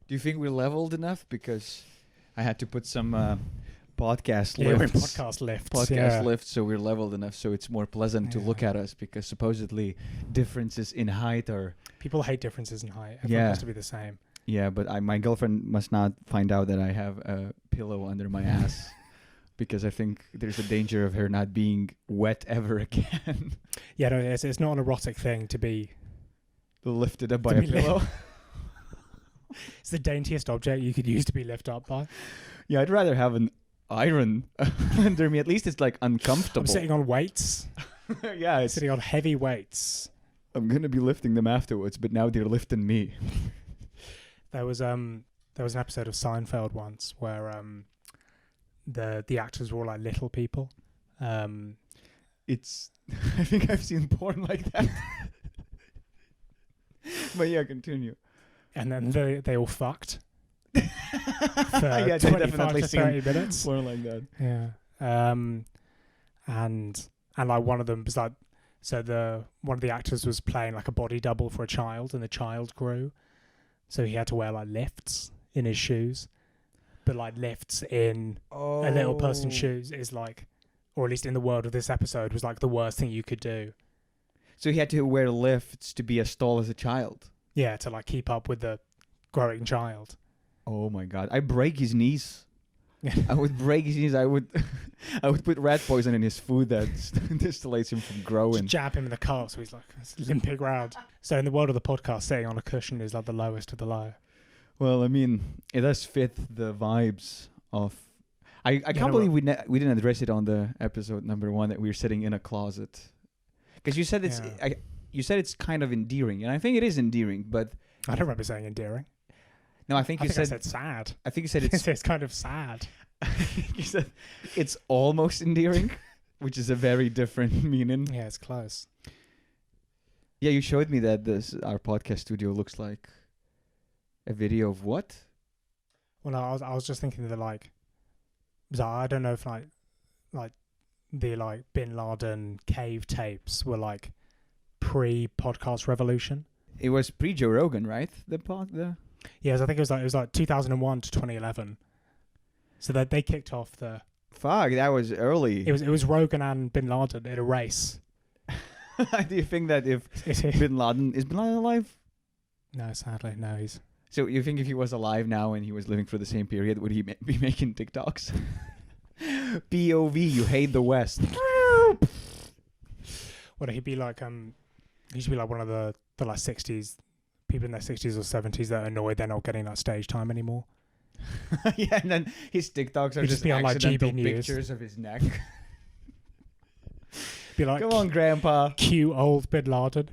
Do you think we're leveled enough? Because I had to put some podcast Yeah, we're in lifts. podcast lifts. Podcast lifts, so we're leveled enough, so it's more pleasant to look Yeah. at us, because supposedly differences in height are... People hate differences in height. Everyone Yeah. has to be the same. Yeah, but my girlfriend must not find out that I have a pillow under my ass, because I think there's a danger of her not being wet ever again. Yeah, no, it's not an erotic thing to be... Lifted up by To a be pillow. It's the daintiest object you could use to be lifted up by. Yeah, I'd rather have an iron under me. At least it's like uncomfortable. I'm sitting on weights. Yeah, it's, Sitting on heavy weights. I'm gonna be lifting them afterwards, but now they're lifting me. There was an episode of Seinfeld once where the actors were all like little people. It's... I think I've seen porn like that. But yeah, continue. And then they all fucked for Yeah, 25 to 30 minutes. Porn like that. Yeah. And like one of them was like, one of the actors was playing like a body double for a child, and the child grew, so he had to wear like lifts in his shoes. But like lifts in a little person's shoes is like, or at least in the world of this episode, was like the worst thing you could do. So he had to wear lifts to be as tall as a child. Yeah, to like keep up with the growing child. Oh my god! I break his knees. I would break his knees. I would put rat poison in his food that distillates him from growing. Just jab him in the car so he's like limping around. So in the world of the podcast, sitting on a cushion is like the lowest of the low. Well, I mean, it does fit the vibes of... I can't believe we didn't address it on the episode number 1 that we were sitting in a closet. Because you said it's... Yeah. You said it's kind of endearing, and I think it is endearing, but... I don't remember saying endearing. No, I think you I said... said sad. I think you said it's... It's kind of sad. You said it's almost endearing, which is a very different meaning. Yeah, it's close. Yeah, you showed me that our podcast studio looks like a video of what? Well, no, I was just thinking that like, I don't know if like the like Bin Laden cave tapes were like pre-podcast revolution. It was pre-Joe Rogan, right? Yes, I think it was like 2001 to 2011. So that they kicked off the... Fuck, that was early. It was Rogan and Bin Laden in a race. Do you think that if Bin Laden... Is Bin Laden alive? No, sadly, no. He's... So you think if he was alive now and he was living for the same period, would he be making TikToks? POV, you hate the West. Well, he'd be like he should be like one of the like 60s people in their 60s or 70s that are annoyed they're not getting that stage time anymore. Yeah, and then his TikToks are He'd just be on like accidental GB News. pictures of his neck. Be like, Come on, Grandpa. cute old Bin Laden.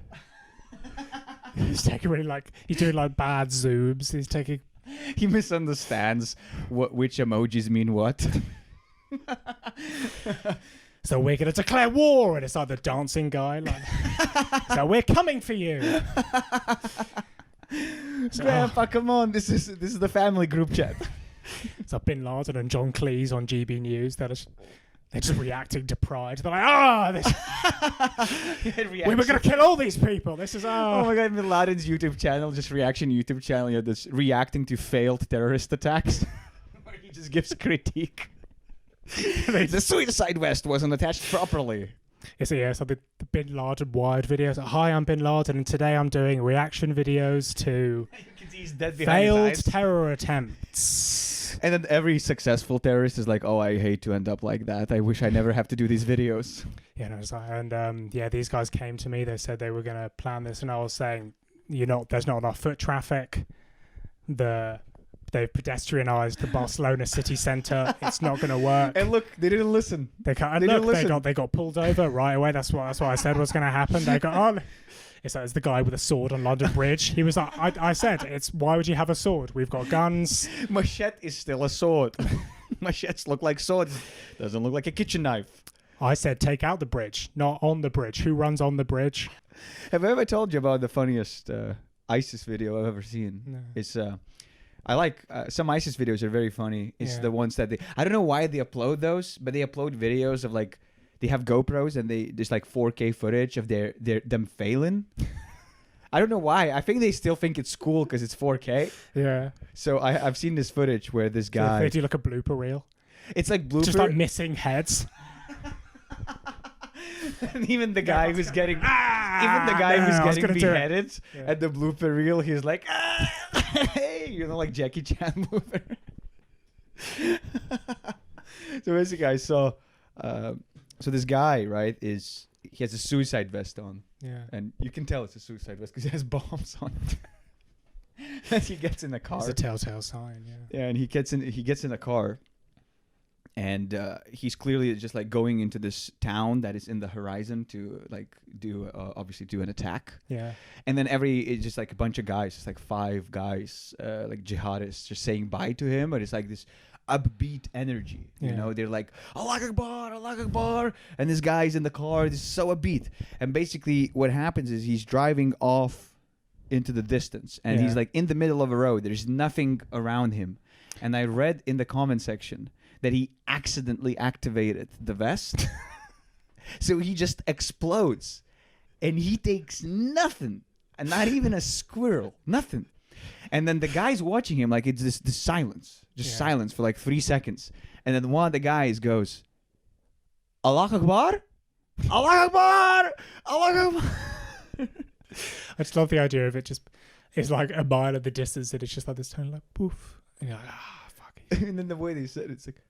He's taking really like he's doing like bad zooms. He's taking... He misunderstands which emojis mean what. So we're gonna declare war, and it's like the dancing guy, like, so we're coming for you. So, Grandpa, come on! This is the family group chat. it's like Bin Laden and John Cleese on GB News. They're just reacting to pride. They're like, we were gonna kill all these people. This is Oh my god! Bin Laden's YouTube channel, just reaction YouTube channel, yeah, that's reacting to failed terrorist attacks. Where he just gives critique. The Suicide Vest wasn't attached properly. It's the Bin Laden Wired videos. Hi, I'm Bin Laden, and today I'm doing reaction videos to He's dead behind his failed eyes. terror attempts. And then every successful terrorist is like, "Oh, I hate to end up like that. I wish I never have to do these videos." Yeah, no, it's like, and these guys came to me. They said they were going to plan this, and I was saying, there's not enough foot traffic. They've pedestrianised the Barcelona city centre. It's not going to work. And look, they didn't listen. They can't. They And didn't look, listen. they got pulled over right away. That's what I said was going to happen. They got on. It's the guy with a sword on London Bridge. He was like, I said, why would you have a sword? We've got guns. Machete is still a sword. Machetes look like swords. Doesn't look like a kitchen knife. I said, take out the bridge, not on the bridge. Who runs on the bridge? Have I ever told you about the funniest ISIS video I've ever seen? No. It's I like some ISIS videos are very funny. It's Yeah. the ones that I don't know why they upload those, but they upload videos of like they have GoPros and they just like 4K footage of them failing. I don't know why. I think they still think it's cool because it's 4K. Yeah. So I've seen this footage where this So guy. they do like a blooper reel. It's like blooper. Just like missing heads. And even the guy who's getting beheaded at the blooper reel, he's like, hey, like Jackie Chan blooper. So basically, I saw. So this guy, right, he has a suicide vest on. Yeah. And you can tell it's a suicide vest because it has bombs on it. And he gets in the car. It's a telltale sign. Yeah. Yeah, and he gets in the car. And he's clearly just like going into this town that is in the horizon to like do an attack. Yeah. And then it's just like a bunch of guys, just like 5 guys, like jihadists, just saying bye to him. But it's like this upbeat energy, you know. They're like Allah Akbar, Allah Akbar, and this guy's in the car. This is so upbeat. And basically, what happens is he's driving off into the distance, and he's like in the middle of a road. There's nothing around him. And I read in the comment section that he accidentally activated the vest. So he just explodes. And he takes nothing. And not even a squirrel. Nothing. And then the guy's watching him like it's this silence. Just silence for like 3 seconds. And then one of the guys goes, Allah Akbar? Allah Akbar! Allah Akbar! I just love the idea of it just, it's like a mile in the distance and it's just like this tone like poof. And you're like, fuck it. And then the way they said it's like,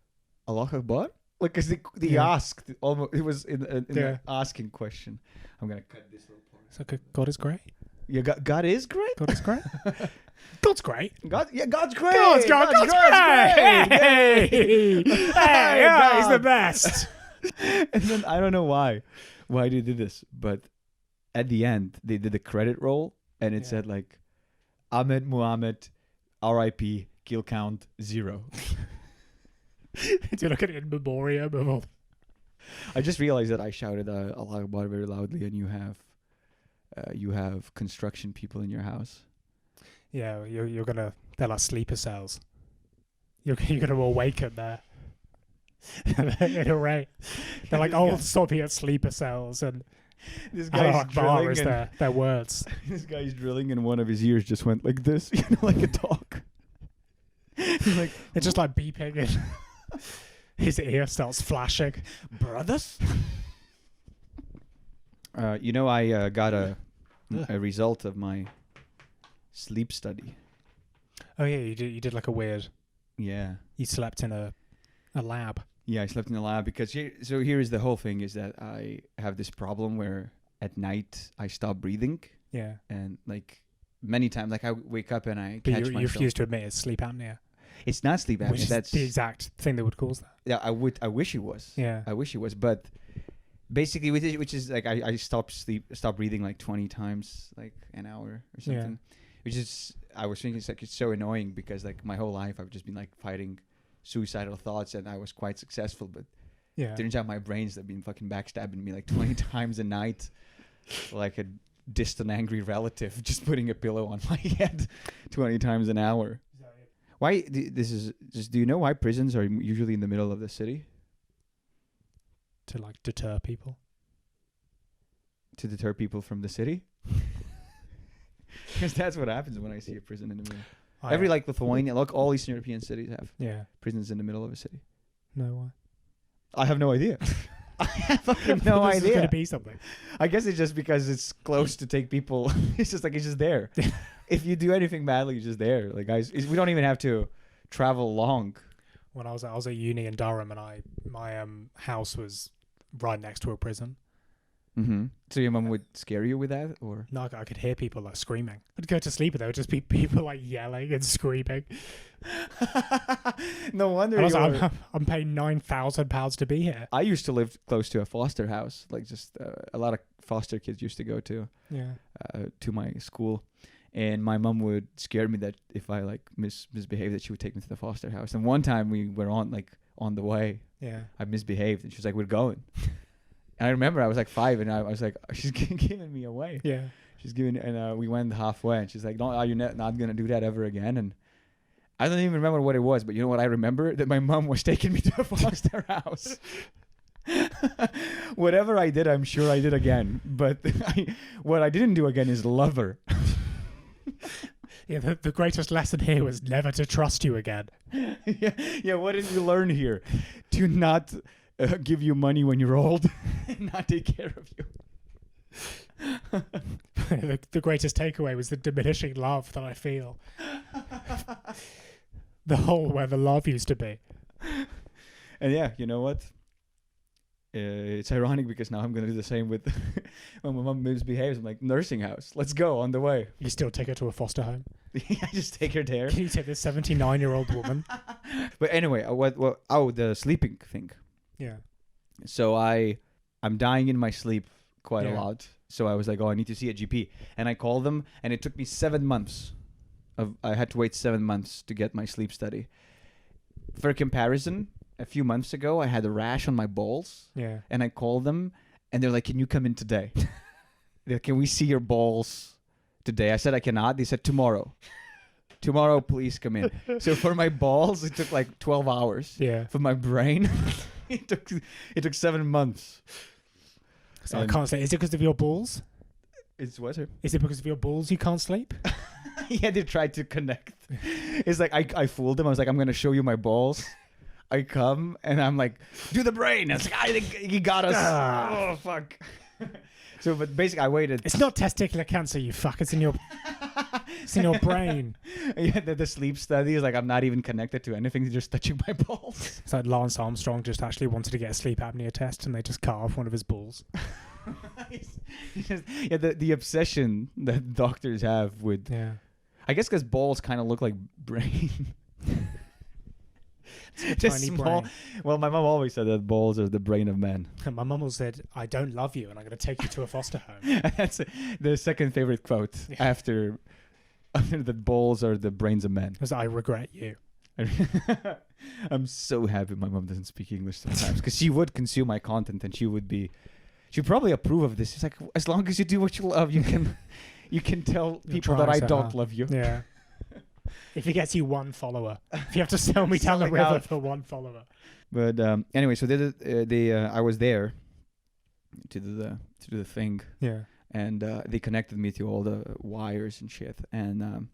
Allah Akbar? Like, because they asked, almost, it was in the asking question. I'm going to cut this little part. It's like, God is great. Yeah, God is great? God is great. God's great. God's great. God's great. Hey, he's the best. And then I don't know why they did this, but at the end they did the credit roll, and it said like, Ahmed Muhammad, R.I.P. Kill count 0. Do you look at it in memoriam of all? I just realized that I shouted Allah Akbar very loudly, and you have construction people in your house. Yeah, they're like sleeper cells. You're gonna awaken there. In a way, they're like old Soviet sleeper cells, and this guy's drilling is their words. This guy's drilling, and one of his ears just went like this, like a dog. He's like, it's just like beeping, and his ear starts flashing. Brothers. I got a result of my sleep study. Oh yeah, you did like a weird. Yeah. You slept in a lab. Yeah, I slept in the lab because here is the whole thing is that I have this problem where at night I stop breathing. Yeah. And like many times, like I wake up and I catch myself. You refuse to admit it's sleep apnea. It's not sleep apnea. Which is that's the exact thing that would cause that. Yeah, I wish it was. Yeah. I wish it was, but basically which is like I stop breathing like 20 times like an hour or something. Yeah. Which is I was thinking it's so annoying because like my whole life I've just been like fighting suicidal thoughts and I was quite successful, but turns out my brains have been fucking backstabbing me like 20 times a night, like a distant angry relative just putting a pillow on my head 20 times an hour. Why do you know why prisons are usually in the middle of the city? To like deter people. To deter people from the city? Because that's what happens when I see a prison in the middle. Every like Lithuania, look, all Eastern European cities have prisons in the middle of a city. No, why? I have no idea. I have no idea. It's going to be something. I guess it's just because it's close to take people. It's just like it's just there. If you do anything badly, you're just there. Like guys, we don't even have to travel long. When I was at uni in Durham, and my house was right next to a prison. Mm-hmm. So your mum would scare you with that, or no? I could hear people like screaming. I'd go to sleep, and there would just be people like yelling and screaming. No wonder. And I was like, I'm paying £9,000 to be here. I used to live close to a foster house, like just a lot of foster kids used to go to. To my school, and my mum would scare me that if I like misbehaved, that she would take me to the foster house. And one time we were on the way. Yeah. I misbehaved, and she was like, "We're going." And I remember I was like 5, and I was like, she's giving me away. Yeah. She's giving, and we went halfway, and she's like, "No, are you not going to do that ever again?" And I don't even remember what it was, but you know what I remember? That my mom was taking me to a foster house. Whatever I did, I'm sure I did again. But what I didn't do again is love her. Yeah, the greatest lesson here was never to trust you again. Yeah. What did you learn here? To not give you money when you're old, and not take care of you. The greatest takeaway was the diminishing love that I feel. The hole where the love used to be. And yeah, you know what? It's ironic because now I'm going to do the same with when my mom misbehaves. I'm like, nursing house, let's go, on the way. You still take her to a foster home? I just take her there. Can you take this 79-year-old woman? But anyway, the sleeping thing. Yeah. So I'm dying in my sleep quite a Yeah. lot. So I was like, I need to see a GP. And I called them, and it took me 7 months. I had to wait 7 months to get my sleep study. For comparison, a few months ago, I had a rash on my balls. Yeah. And I called them, and they're like, can you come in today? They're like, can we see your balls today? I said, I cannot. They said, tomorrow. Tomorrow, please come in. So for my balls, it took like 12 hours. Yeah. For my brain, it took 7 months. So I can't sleep. Is it because of your balls? It's what, sir? Is it because of your balls you can't sleep? Yeah, they tried to connect. It's like I fooled them. I was like, I'm going to show you my balls. I come, and I'm like, do the brain. And it's like, I think he got us. Oh, fuck. So, but basically, I waited. It's not testicular cancer, you fuck. It's in your brain. Yeah, the sleep study is like, I'm not even connected to anything. They're just touching my balls. It's like Lance Armstrong just actually wanted to get a sleep apnea test, and they just cut off one of his balls. Yeah, the obsession that doctors have with... Yeah. I guess because balls kind of look like brain. Just Tiny small. brain. Well, my mom always said that balls are the brain of man. And my mum always said, I don't love you, and I'm going to take you to a foster home. That's the second favorite quote after that balls are the brains of man. Because I regret you. I'm so happy my mom doesn't speak English sometimes, because she would consume my content, and she'd probably approve of this. It's like, as long as you do what you love, you can tell people that I don't love you. Yeah. If it gets you one follower. If you have to sell me down the Selling river out. for one follower. But anyway, so I was there to do the thing, Yeah. and they connected me to all the wires and shit. And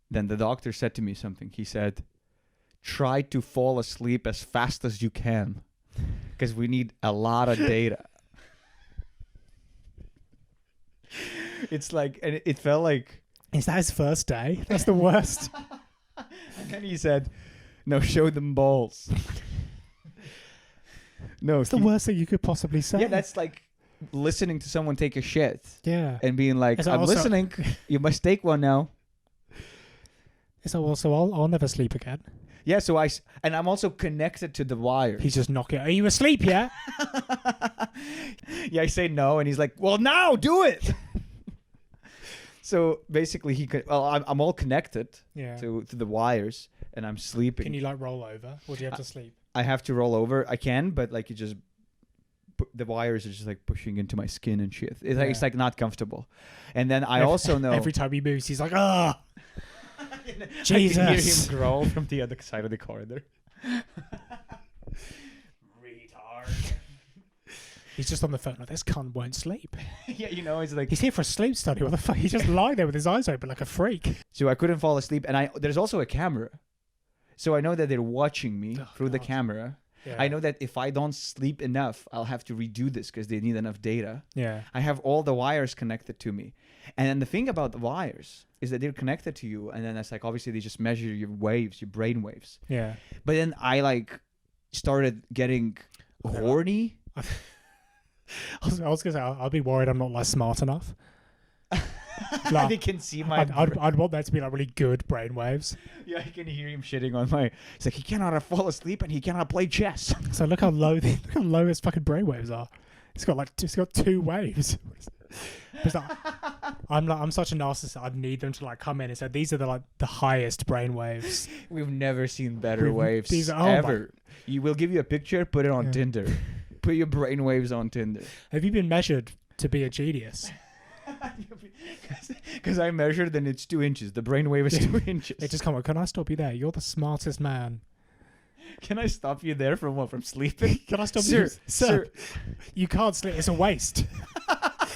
then the doctor said to me something. He said, try to fall asleep as fast as you can, because we need a lot of data. It's like, and it felt like... Is that his first day? That's the worst. And then he said, no, show them balls. No, It's the worst thing you could possibly say. Yeah, that's like listening to someone take a shit Yeah. and being like, Is that I'm also- listening. You must take one now. So also, I'll never sleep again. Yeah, so and I'm also connected to the wire. He's just knocking. Are you asleep yet? Yeah, I say no, and he's like, well, now do it. So basically, I'm all connected Yeah. to the wires, and I'm sleeping. Can you like roll over, or do you have to sleep? I have to roll over. I can, but like the wires are just like pushing into my skin and shit. It's like not comfortable. And then I also know every time he moves, he's like, ah. Jesus. I can hear Jesus. him growl from the other side of the corridor. Retard. He's just on the phone. Like, this cunt won't sleep. Yeah, it's like... He's here for a sleep study. What the fuck? He's just lying there with his eyes open like a freak. So I couldn't fall asleep, and there's also a camera. So I know that they're watching me through the God. camera. Yeah. I know that if I don't sleep enough, I'll have to redo this because they need enough data. Yeah. I have all the wires connected to me. And then the thing about the wires is that they're connected to you, and then it's like, obviously, they just measure your waves, your brain waves. Yeah. But then I started getting horny. I was going to say, I'll be worried I'm not like smart enough. Like, They can see my... I'd want there to be like really good brainwaves. Yeah, I can hear him shitting on my... He's like, he cannot fall asleep and he cannot play chess. So look how low his fucking brainwaves are. It's got 2 waves. But like, I'm such a narcissist. I need them to like come in and say these are the highest brainwaves. We've never seen better waves these are- ever. You will give you a picture, put it on Yeah. Tinder. Put your brain waves on Tinder. Have you been measured to be a genius? Because I measured and it's 2 inches. The brain wave is 2 inches. It just come on. Can I stop you there? You're the smartest man. Can I stop you there from what? From sleeping? Can I stop Sir, you? Sir, you can't sleep. It's a waste.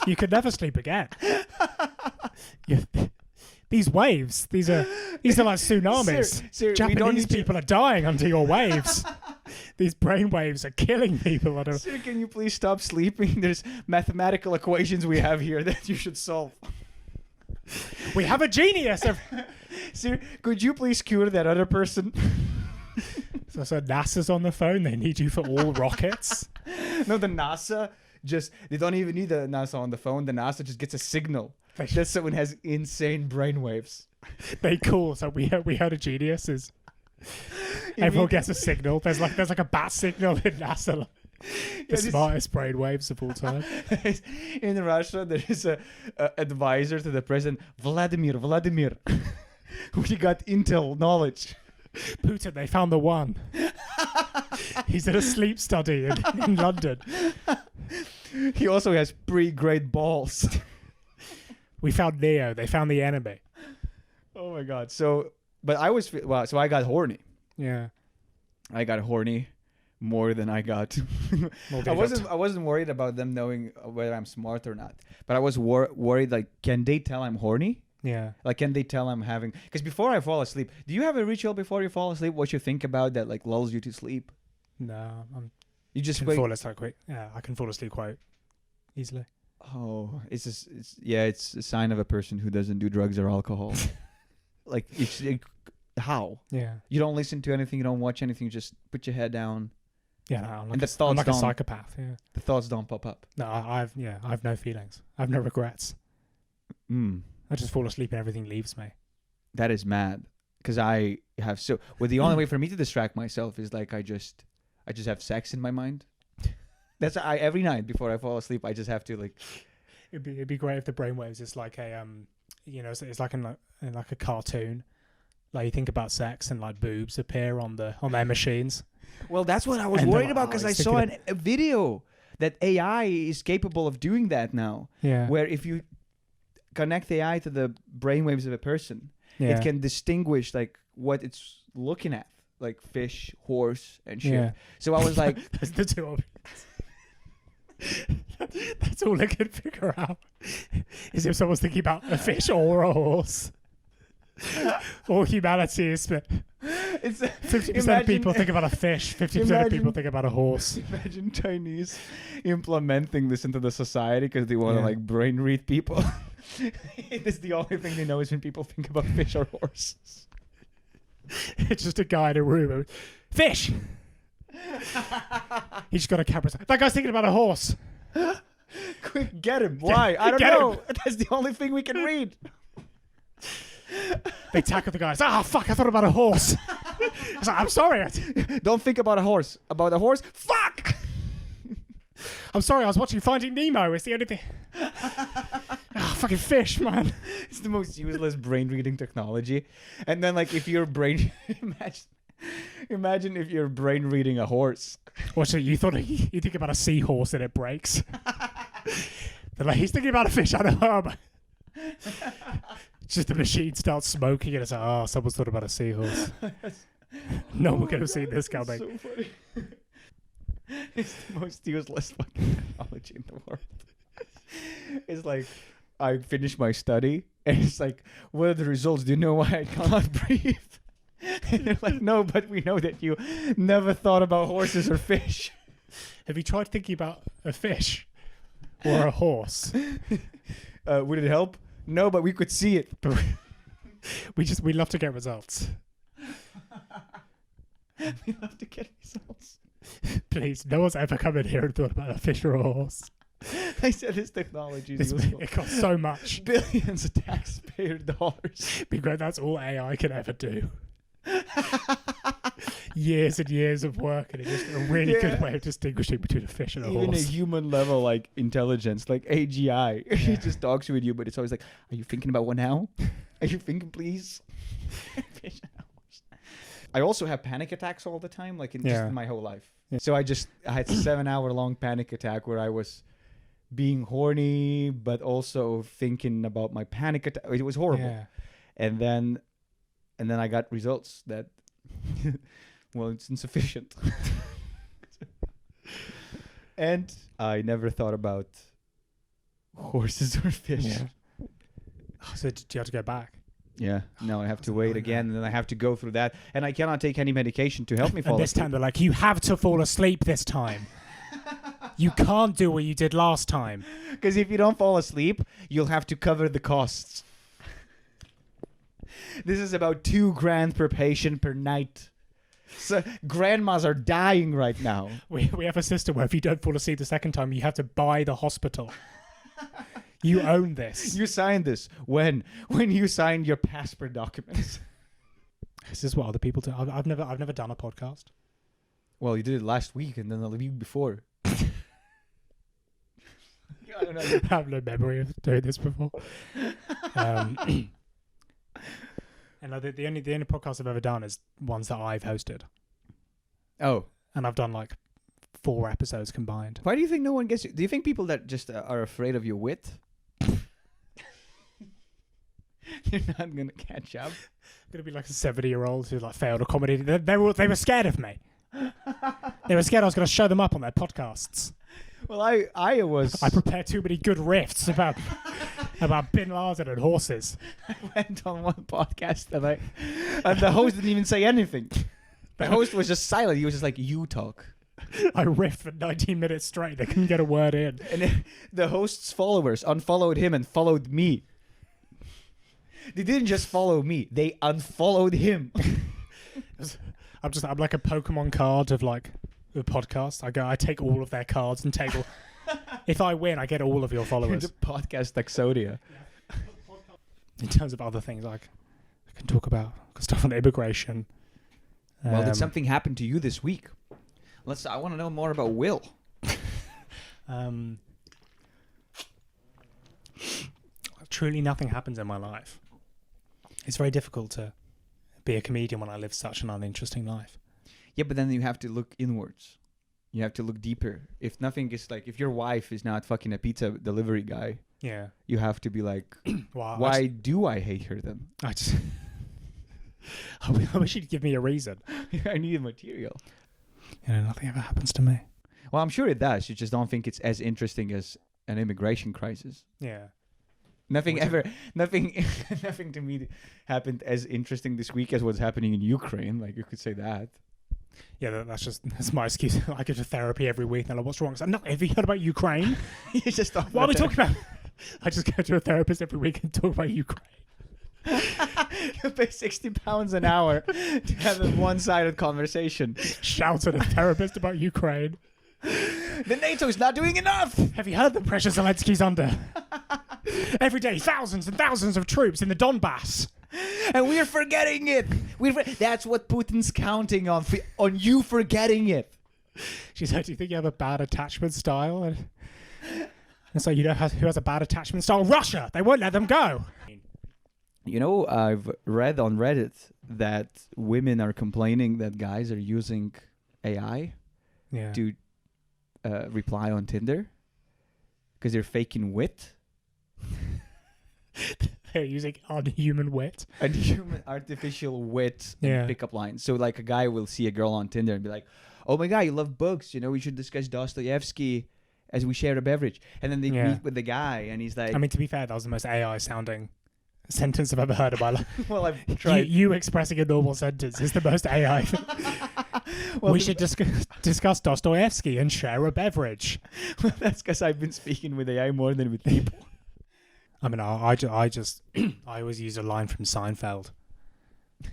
You could never sleep again. these waves, these are like tsunamis. Sir, Japanese people are dying under your waves. These brain waves are killing people. Sir, can you please stop sleeping? There's mathematical equations we have here that you should solve. We have a genius. Sir, could you please cure that other person? So NASA's on the phone. They need you for all rockets. No, the NASA they don't even need the NASA on the phone. The NASA just gets a signal that someone has insane brainwaves. They call. So we heard a genius is. Everyone gets a signal. There's like a bat signal in NASA. The smartest brainwaves of all time. In Russia, there is a advisor to the president, Vladimir, who got intel knowledge. Putin, they found the one. He's in a sleep study in London. He also has pretty great balls. We found Neo. They found the enemy. Oh my god. So I got horny. Yeah. I got horny more than I got. I wasn't worried about them knowing whether I'm smart or not. But I was worried, like, can they tell I'm horny? Yeah. Like, can they tell I'm having... Because before I fall asleep... Do you have a ritual before you fall asleep? What you think about that, like, lulls you to sleep? No. You just can fall asleep quick. Yeah, I can fall asleep quite easily. Oh, it's a sign of a person who doesn't do drugs or alcohol. Like, how? Yeah. You don't listen to anything. You don't watch anything. You just put your head down. Yeah, no, I'm like a psychopath. Yeah. The thoughts don't pop up. No, I have no feelings. I have no regrets. I just fall asleep and everything leaves me. That is mad. Because the only way for me to distract myself is like I just have sex in my mind. That's every night before I fall asleep. I just have to like. It'd be great if the brainwaves is like a it's like in like a cartoon. Like you think about sex and like boobs appear on their machines. Well, that's what I was worried about because I saw a video that AI is capable of doing that now. Yeah. Where if you connect AI to the brainwaves of a person, it can distinguish like what it's looking at, like fish, horse, and shit. Yeah. So I was like, that's the two options. That's all I can figure out is if someone's thinking about a fish or a horse. All humanity is 50% of people think about a fish, 50% of people think about a horse. Imagine Chinese implementing this into the society because they want to like brain read people. It's the only thing they know is when people think about fish or horses. It's just a guy in a room. Fish! He just got a camera. That guy's thinking about a horse. Quick, get him. Why? I don't know. That's the only thing we can read. They tackle the guys. Fuck, I thought about a horse. Like, I'm sorry. Don't think about a horse. About a horse? Fuck! I'm sorry, I was watching Finding Nemo. It's the only thing. Fucking fish, man. It's the most useless brain reading technology. And then, like, if your brain... Imagine if you're brain reading a horse. What, so you think about a seahorse and it breaks? They're like, he's thinking about a fish, I know. Just the machine starts smoking and it's like, someone's thought about a seahorse. No one could have seen this coming. So funny. It's the most useless fucking technology in the world. It's like, I finished my study and it's like, what are the results? Do you know why I cannot breathe? And they're like, no, but we know that you never thought about horses or fish. Have you tried thinking about a fish or a horse? Would it help? No, but we could see it. We love to get results. We love to get results. Please, no one's ever come in here and thought about a fish or a horse. I said this technology is useful. It costs so much. Billions of taxpayer dollars. Because that's all AI can ever do. Years and years of work, and it's just a really good way of distinguishing between a fish and a horse. Even a human level like intelligence, like AGI, it just talks with you, but it's always like, are you thinking about what now? Are you thinking, please? Fish and a horse. I also have panic attacks all the time, like just in my whole life. Yeah. So I had a 7-hour-long panic attack where I was being horny, but also thinking about my panic attack. It was horrible. Yeah. And then I got results that, well, it's insufficient. And I never thought about horses or fish. Yeah. So did you have to go back? Yeah. No, I have to wait again, and then I have to go through that, and I cannot take any medication to help me fall And this asleep. time they're like, you have to fall asleep this time. You can't do what you did last time. Because if you don't fall asleep, you'll have to cover the costs. This is about $2,000 per patient per night. So grandmas are dying right now. We have a system where if you don't fall asleep the second time, you have to buy the hospital. You own this. You signed this when you signed your passport documents. This is what other people do. I've never done a podcast. Well, you did it last week and then the week before. I don't know. I have no memory of doing this before. And the only podcast I've ever done is ones that I've hosted, Oh, and I've done like 4 episodes combined. why do you think no one gets you? Do you think people that just are afraid of your wit? You're not gonna catch up. I'm gonna be like a 70-year-old who like failed a comedy. They were scared of me. They were scared I was gonna show them up on their podcasts. Well, I was. I prepared too many good riffs about Bin Laden and horses. I went on one podcast and the host didn't even say anything. The host was just silent. He was just like, "You talk." I riffed for 19 minutes straight. They couldn't get a word in. And the host's followers unfollowed him and followed me. They didn't just follow me; they unfollowed him. I'm like a Pokemon card of like the podcast. I take all of their cards and take all. If I win, I get all of your followers. The podcast Exodia. In terms of other things, like I can talk about stuff on immigration. Well, did something happen to you this week? I want to know more about Will. Truly nothing happens in my life. It's very difficult to be a comedian when I live such an uninteresting life. Yeah, but then you have to look inwards. You have to look deeper. If nothing is like, if your wife is not fucking a pizza delivery guy, Yeah. you have to be like, Well, why do I hate her then? I wish you'd give me a reason. I need material. Nothing ever happens to me. Well, I'm sure it does. You just don't think it's as interesting as an immigration crisis. Yeah. Nothing to me happened as interesting this week as what's happening in Ukraine. Like, you could say that. Yeah, that's my excuse. I go to therapy every week and I'm like, what's wrong? So, no, have you heard about Ukraine? You just What are we talking about? I just go to a therapist every week and talk about Ukraine. You pay £60 an hour to have a one-sided conversation. Shout at a therapist about Ukraine. The NATO's not doing enough. Have you heard the pressure Zelensky's under? Every day, thousands and thousands of troops in the Donbass. And we're forgetting it. That's what Putin's counting on you forgetting it. She said, do you think you have a bad attachment style? And so you know who has a bad attachment style? Russia. They won't let them go. You know, I've read on Reddit that women are complaining that guys are using AI to reply on Tinder because they're faking wit. They're using unhuman wit. Unhuman artificial wit Yeah. and pickup lines. So like a guy will see a girl on Tinder and be like, "Oh my God, you love books. You know, we should discuss Dostoevsky as we share a beverage." And then they meet with the guy and he's like... I mean, to be fair, that was the most AI sounding sentence I've ever heard in my life. Well, I've tried... You expressing a normal sentence is the most AI thing. Well, we should discuss Dostoevsky and share a beverage. Well, that's because I've been speaking with AI more than with people. I mean, I always use a line from Seinfeld.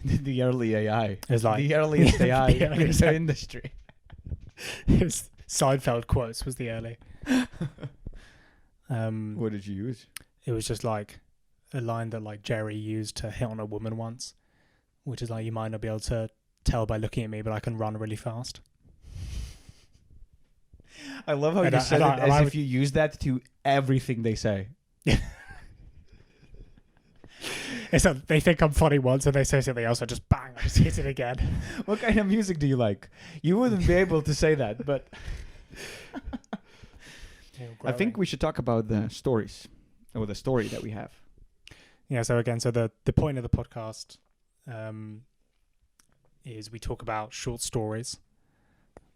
The early AI. It's like the earliest AI the in earliest the AI. industry. His Seinfeld quotes was the early. What did you use? It was just like a line that like Jerry used to hit on a woman once, which is like, you might not be able to tell by looking at me, but I can run really fast. I love how you said it as if you use that to everything they say. It's like they think I'm funny once and they say something else, I just bang, I just hit it again. What kind of music do you like? You wouldn't be able to say that, but I think we should talk about the stories, or the story that we have. Yeah, so again, the point of the podcast is we talk about short stories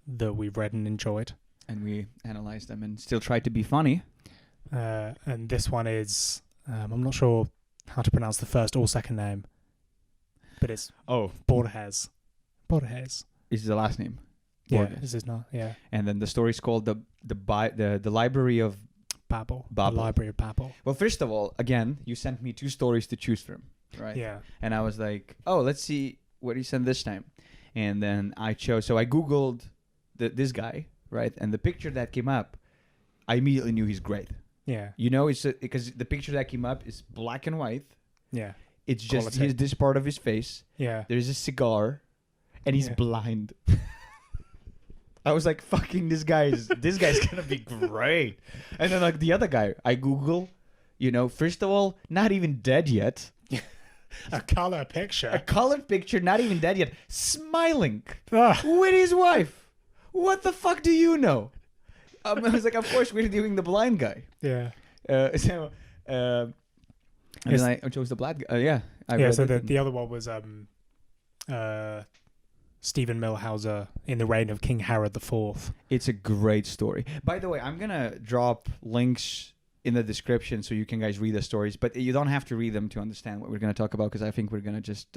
that we've read and enjoyed. And we analyze them and still try to be funny. And this one is, I'm not sure how to pronounce the first or second name, but it's Borges. Borges is the last name. Yeah, Borges. this is not. Yeah, And then the story's called the Library of Babel. Babel. The Library of Babel. Well, first of all, again, you sent me 2 stories to choose from, right? Yeah. And I was like, oh, let's see what he sent this time. And then I chose. So I Googled this guy, right? And the picture that came up, I immediately knew he's great. Yeah. You know, it's because the picture that came up is black and white. Yeah. It's just Quality. this part of his face. Yeah. There's a cigar, and he's Yeah. blind. I was like, "Fucking this guy's gonna be great." And then like the other guy, I Google, first of all, not even dead yet. A color picture. A colored picture, not even dead yet, smiling Ah. with his wife. What the fuck do you know? I was like, of course we're doing the blind guy. Yeah. And Yes. then I chose the black guy. Yeah. I Yeah. read So it. the other one was Stephen Millhauser in the reign of King Herod IV. It's a great story. By the way, I'm gonna drop links in the description so you can guys read the stories, but you don't have to read them to understand what we're gonna talk about, because I think we're gonna just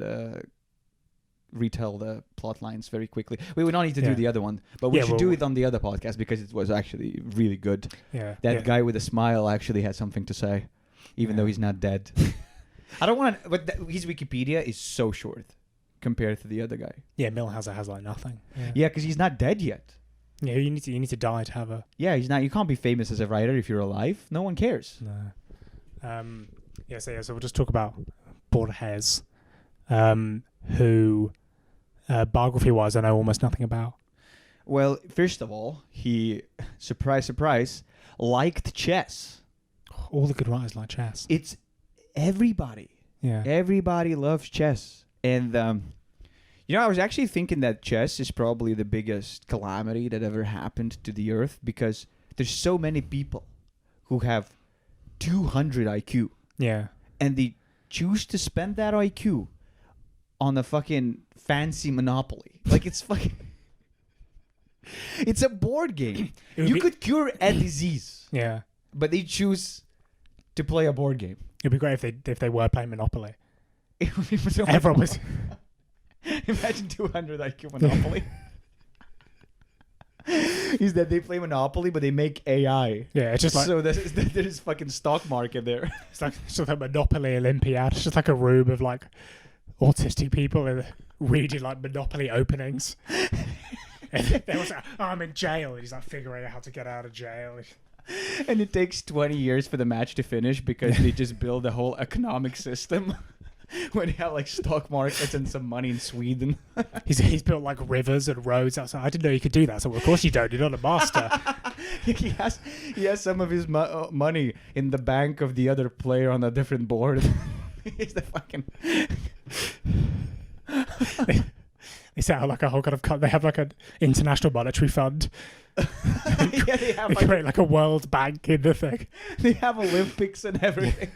retell the plot lines very quickly. We would not need to do Yeah. the other one, but we Yeah, should well, do it on the other podcast because it was actually really good. Yeah. That yeah. guy with a smile actually had something to say, even though Yeah. he's not dead. I don't want to, but his Wikipedia is so short compared to the other guy. Yeah. Millhauser has like nothing. Yeah, because he's not dead yet. Yeah. You need to die to have a. Yeah, he's not. You can't be famous as a writer if you're alive. No one cares. No. So we'll just talk about Borges, who biography-wise I know almost nothing about. Well, first of all, he, surprise, surprise, liked chess. All the good writers like chess. It's everybody. Yeah. Everybody loves chess. And, I was actually thinking that chess is probably the biggest calamity that ever happened to the earth, because there's so many people who have 200 IQ. Yeah. And they choose to spend that IQ on a fucking fancy Monopoly. Like, it's fucking... It's a board game. You could cure a disease, Yeah. but they choose to play a board game. It'd be great if they were playing Monopoly. It would be so much Everyone more was. fun. Imagine 200 IQ Monopoly. Is that they play Monopoly, but they make AI. Yeah, it's just like So there's fucking stock market there. it's just like a Monopoly Olympiad. It's just like a room of like autistic people reading like Monopoly openings. And they was like, "Oh, I'm in jail," and he's like figuring out how to get out of jail. And it takes 20 years for the match to finish because they just build a whole economic system where they have like stock markets and some money in Sweden. He's built like rivers and roads outside. I didn't know you could do that. So of course you don't. You're not a master. he has some of his money in the bank of the other player on a different board. He's the fucking... They set out like a whole kind of. They have like an international monetary fund. Yeah, they have They create like a World Bank in the thing. They have Olympics and everything.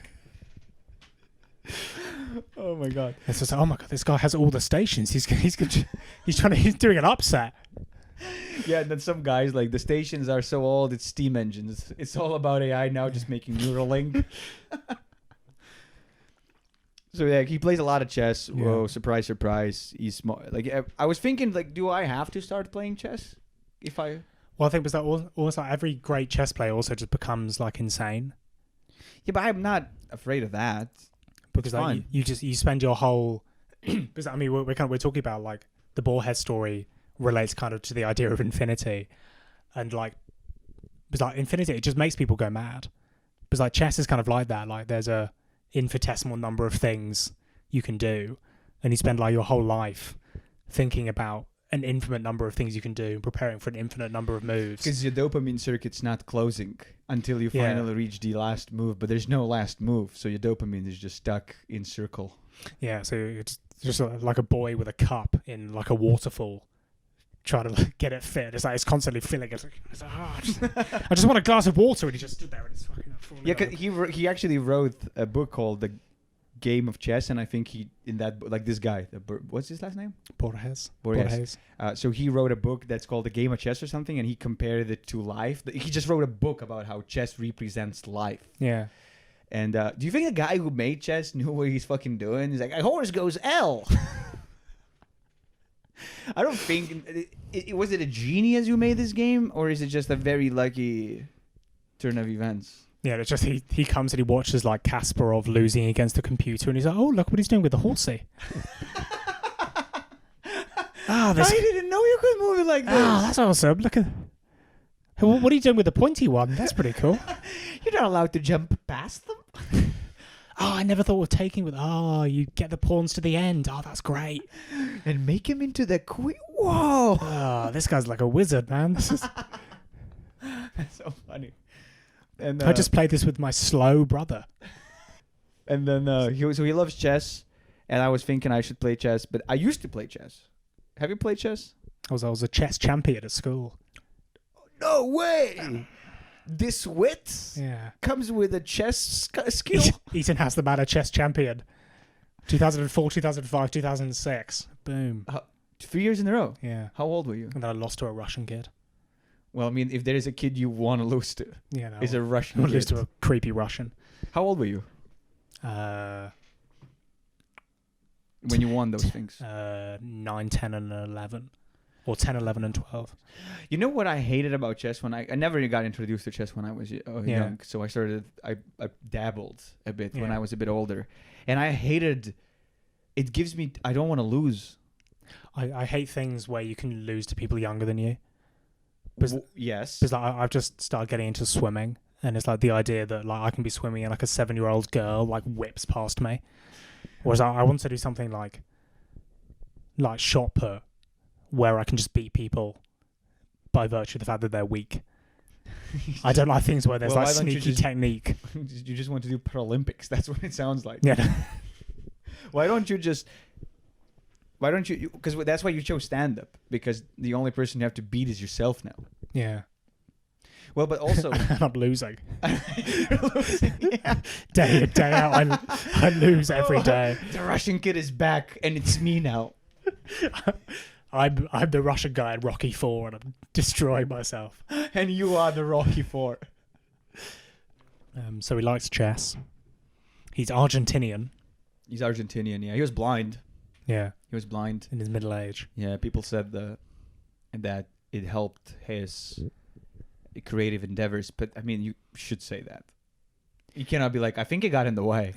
Oh my god! It's just like, oh my god, this guy has all the stations. He's doing an upset. Yeah, and then some guys like the stations are so old, it's steam engines. It's all about AI now, just making Neuralink. So yeah, he plays a lot of chess. Yeah. Whoa, surprise, surprise. He's smart. Like I was thinking, like, do I have to start playing chess? If I... Well, I think was that also every great chess player also just becomes like insane. Yeah, but I'm not afraid of that. Because It's like, fine. you spend your whole because I mean we're talking about like the Borges story relates kind of to the idea of infinity, and like because like infinity it just makes people go mad. Because like chess is kind of like that. Like there's a infinitesimal number of things you can do, and you spend like your whole life thinking about an infinite number of things you can do and preparing for an infinite number of moves. Because your dopamine circuit's not closing until you Yeah. finally reach the last move, but there's no last move, so your dopamine is just stuck in circle. Yeah, so it's just like a boy with a cup in like a waterfall, trying to like, get it fit. It's like it's constantly filling it. It's like, I just want a glass of water, and he just stood there and it's fucking falling. Yeah, over. cause he actually wrote a book called The Game of Chess, and I think he in that like this guy, what's his last name? Borges. So he wrote a book that's called The Game of Chess or something, and he compared it to life. He just wrote a book about how chess represents life. Yeah, And do you think the guy who made chess knew what he's fucking doing? He's like, a horse goes L. I don't think... was it a genius who made this game? Or is it just a very lucky turn of events? Yeah, it's just he comes and he watches like Kasparov losing against the computer and he's like, oh, look what he's doing with the horsey. I didn't know you could move it like this. Oh, that's awesome. Look at... What are you doing with the pointy one? That's pretty cool. You're not allowed to jump past them. Oh, I never thought of taking with... Oh, you get the pawns to the end. Oh, that's great. And make him into the queen. Whoa. Oh, this guy's like a wizard, man. This is... That's so funny. And I just played this with my slow brother. And then he loves chess. And I was thinking I should play chess. But I used to play chess. Have you played chess? I was a chess champion at school. No way. This wit comes with a chess skill. Eaton has the man a chess champion. 2004, 2005, 2006. Boom. 3 years in a row. Yeah. How old were you? And then I lost to a Russian kid. Well, I mean, if there is a kid you want to lose to, it's a Russian kid. I lose to a creepy Russian. How old were you? When you won those things? 9, 10, and 11. Or 10, 11, and 12. You know what I hated about chess when I never got introduced to chess when I was young. So I dabbled a bit when I was a bit older. And I hated, it gives me, I don't want to lose. I hate things where you can lose to people younger than you. Yes. Because like, I've just started getting into swimming. And it's like the idea that like I can be swimming and like a 7-year-old girl like whips past me. Whereas I want to do something like shot put, where I can just beat people by virtue of the fact that they're weak. I don't like things where there's like sneaky technique. You just want to do Paralympics. That's what it sounds like. Yeah. Why don't you? Because that's why you chose stand-up. Because the only person you have to beat is yourself now. Yeah. Well, but also... I'm losing. You're losing, yeah. Day in, day out, I lose every day. The Russian kid is back, and it's me now. I'm the Russian guy in Rocky 4, and I'm destroying myself. And you are the Rocky 4. So he likes chess. He's Argentinian. He's Argentinian, yeah. He was blind. Yeah. He was blind. In his middle age. Yeah, people said that it helped his creative endeavors, but I mean, you should say that. You cannot be like, I think it got in the way.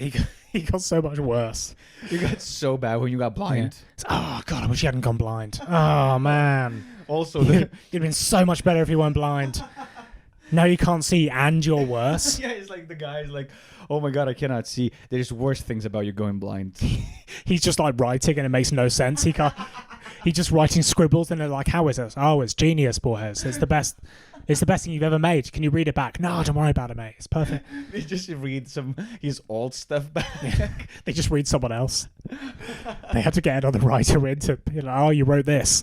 He got so much worse. You got so bad when you got blind. Yeah. Oh, God, I wish he hadn't gone blind. Oh, man. Also, you'd been so much better if you weren't blind. Now you can't see and you're worse. Yeah, it's like the guy's like, oh my God, I cannot see. There's worse things about you going blind. He's just like writing and it makes no sense. He's just writing scribbles and they're like, how is it? Oh, it's genius, Borges. It's the best. It's the best thing you've ever made. Can you read it back? No, don't worry about it, mate. It's perfect. They just read his old stuff back. Yeah. They just read someone else. They had to get another writer in to be like, oh, you wrote this.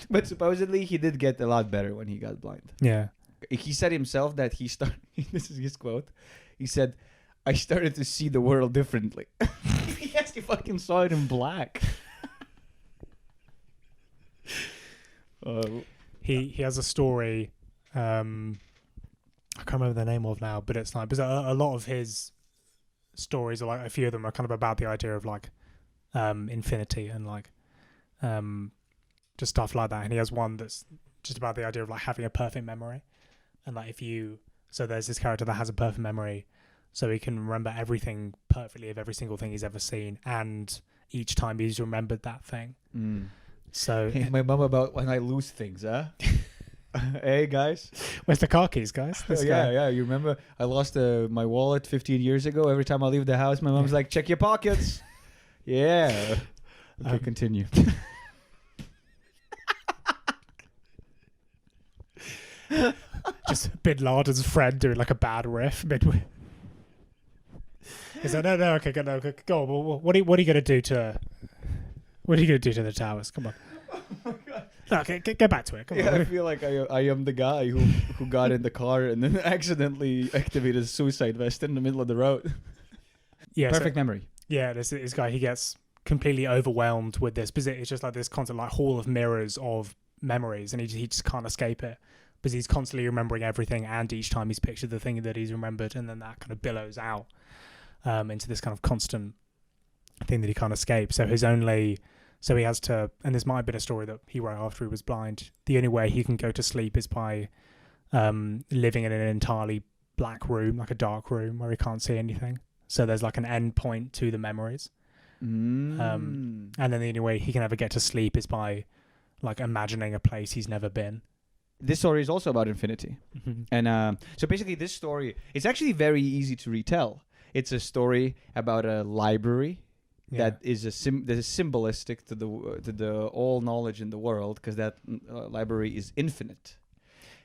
But supposedly he did get a lot better when he got blind. Yeah. He said himself that he started, this is his quote, he said, I started to see the world differently. Yes, he fucking saw it in black. He has a story, I can't remember the name of now, but it's like, because a lot of his stories, are like a few of them are kind of about the idea of like infinity and like just stuff like that. And he has one that's just about the idea of like having a perfect memory. And like so there's this character that has a perfect memory, so he can remember everything perfectly of every single thing he's ever seen, and each time he's remembered that thing. Mm. So hey, my mum about when I lose things, huh? Hey guys, where's the car keys, guys? Yeah. You remember I lost my wallet 15 years ago. Every time I leave the house, my mom's like, "Check your pockets." Yeah. Okay, continue. Just Bin Laden's friend doing like a bad riff midway. He's like, no, okay, go on. Well, what are you gonna do to? What are you gonna do to the towers? Come on. Oh my God. No, okay, get back to it. Come on. I feel like I am the guy who got in the car and then accidentally activated a suicide vest in the middle of the road. Yeah, perfect memory. Yeah, this guy, he gets completely overwhelmed with this because it's just like this constant like hall of mirrors of memories, and he just can't escape it. because he's constantly remembering everything, and each time he's pictured the thing that he's remembered, and then that kind of billows out into this kind of constant thing that he can't escape. So he has to, and this might have been a story that he wrote after he was blind. The only way he can go to sleep is by living in an entirely black room, like a dark room where he can't see anything. So there's like an end point to the memories. And then the only way he can ever get to sleep is by like imagining a place he's never been. This story is also about infinity. And so basically this story, it's actually very easy to retell. It's a story about a library that is that is symbolistic to the all knowledge in the world, because that library is infinite.